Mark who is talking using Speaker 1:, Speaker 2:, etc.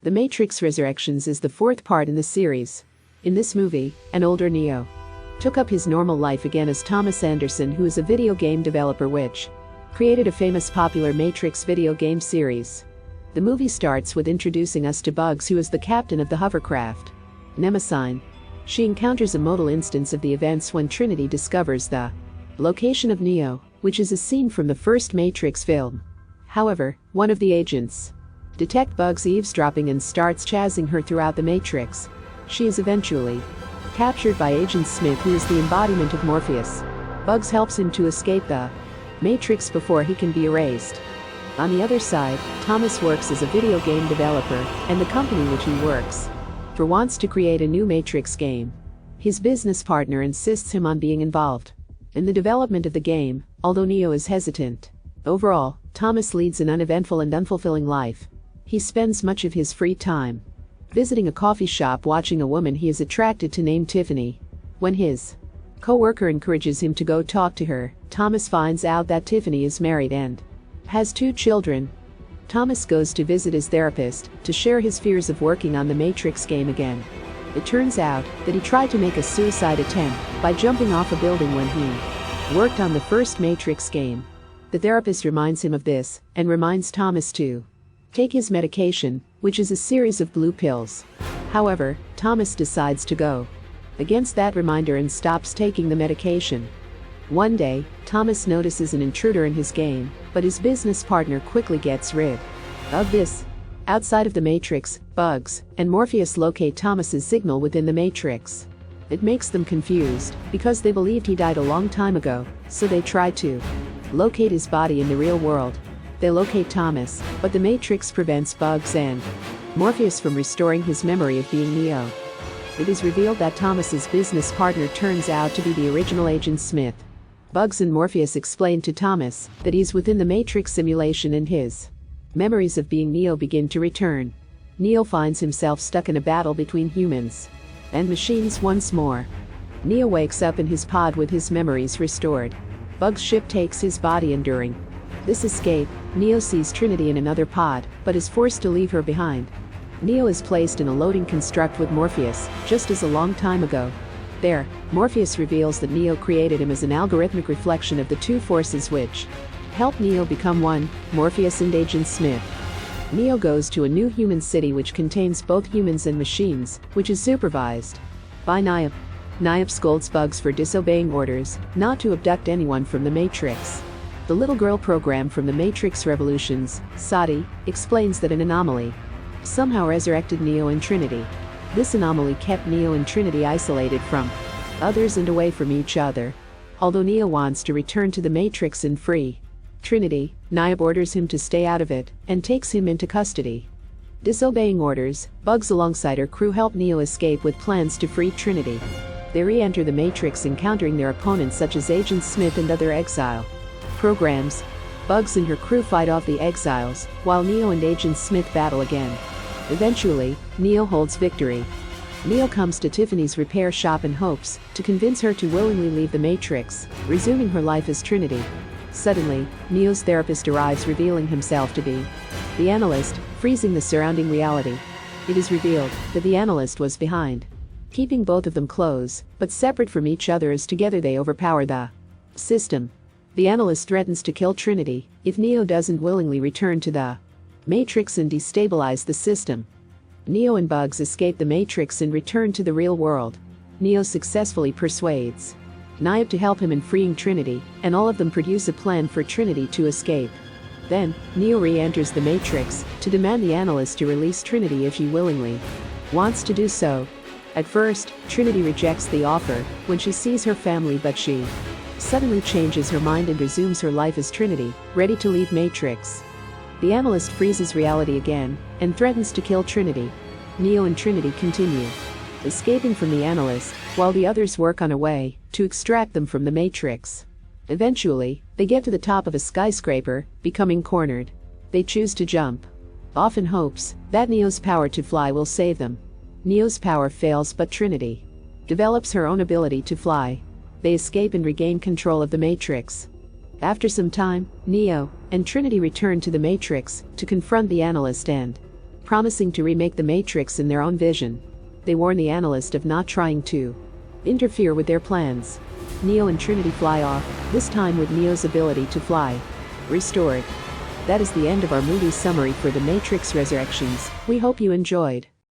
Speaker 1: The Matrix Resurrections is the fourth part in the series. In this movie, an older Neo took up his normal life again as Thomas Anderson, who is a video game developer which created a famous popular Matrix video game series. The movie starts with introducing us to Bugs, who is the captain of the hovercraft Mnemosyne. She encounters a modal instance of the events when Trinity discovers the location of Neo, which is a scene from the first Matrix film. However, one of the agents detects Bugs eavesdropping and starts chasing her throughout the Matrix. She is eventually captured by Agent Smith, who is the embodiment of Morpheus. Bugs helps him to escape the Matrix before he can be erased. On the other side, Thomas works as a video game developer, and the company which he works for wants to create a new Matrix game. His business partner insists him on being involved in the development of the game, although Neo is hesitant. Overall, Thomas leads an uneventful and unfulfilling life. He spends much of his free time visiting a coffee shop, watching a woman he is attracted to named Tiffany. When his co-worker encourages him to go talk to her, Thomas finds out that Tiffany is married and has 2 children. Thomas goes to visit his therapist to share his fears of working on the Matrix game again. It turns out that he tried to make a suicide attempt by jumping off a building when he worked on the first Matrix game. The therapist reminds him of this and reminds Thomas to take his medication, which is a series of blue pills. However, Thomas decides to go against that reminder and stops taking the medication. One day, Thomas notices an intruder in his game, but his business partner quickly gets rid of this. Outside of the Matrix, Bugs and Morpheus locate Thomas's signal within the Matrix. It makes them confused because they believed he died a long time ago, so they try to locate his body in the real world. They locate Thomas, but the Matrix prevents Bugs and Morpheus from restoring his memory of being Neo. It is revealed that Thomas's business partner turns out to be the original Agent Smith. Bugs and Morpheus explain to Thomas that he's within the Matrix simulation and his memories of being Neo begin to return. Neo finds himself stuck in a battle between humans and machines once more. Neo wakes up in his pod with his memories restored. Bugs' ship takes his body, and during this escape, Neo sees Trinity in another pod, but is forced to leave her behind. Neo is placed in a loading construct with Morpheus, just as a long time ago. There, Morpheus reveals that Neo created him as an algorithmic reflection of the 2 forces which helped Neo become one, Morpheus and Agent Smith. Neo goes to a new human city which contains both humans and machines, which is supervised by Nayab. Nayab scolds Bugs for disobeying orders not to abduct anyone from the Matrix. The little girl program from the Matrix Revolutions, Sadi, explains that an anomaly somehow resurrected Neo and Trinity. This anomaly kept Neo and Trinity isolated from others and away from each other. Although Neo wants to return to the Matrix and free Trinity, Nayab orders him to stay out of it and takes him into custody. Disobeying orders, Bugs alongside her crew help Neo escape with plans to free Trinity. They re-enter the Matrix, encountering their opponents such as Agent Smith and other exile programs. Bugs and her crew fight off the exiles, while Neo and Agent Smith battle again. Eventually, Neo holds victory. Neo comes to Tiffany's repair shop and hopes to convince her to willingly leave the Matrix, resuming her life as Trinity. Suddenly, Neo's therapist arrives, revealing himself to be the Analyst, freezing the surrounding reality. It is revealed that the Analyst was behind keeping both of them close, but separate from each other, as together they overpower the system. The Analyst threatens to kill Trinity if Neo doesn't willingly return to the Matrix and destabilize the system. Neo and Bugs escape the Matrix and return to the real world. Neo successfully persuades Nayab to help him in freeing Trinity, and all of them produce a plan for Trinity to escape. Then, Neo re-enters the Matrix to demand the Analyst to release Trinity if she willingly wants to do so. At first, Trinity rejects the offer when she sees her family, but she suddenly changes her mind and resumes her life as Trinity, ready to leave Matrix. The Analyst freezes reality again and threatens to kill Trinity. Neo and Trinity continue escaping from the Analyst, while the others work on a way to extract them from the Matrix. Eventually, they get to the top of a skyscraper, becoming cornered. They choose to jump off in hopes that Neo's power to fly will save them. Neo's power fails, but Trinity develops her own ability to fly. They escape and regain control of the Matrix. After some time, Neo and Trinity return to the Matrix to confront the Analyst and promising to remake The Matrix in their own vision. They warn the analyst of not trying to interfere with their plans. Neo and Trinity fly off, this time with Neo's ability to fly restored. That is the end of our movie summary for The Matrix Resurrections. We hope you enjoyed.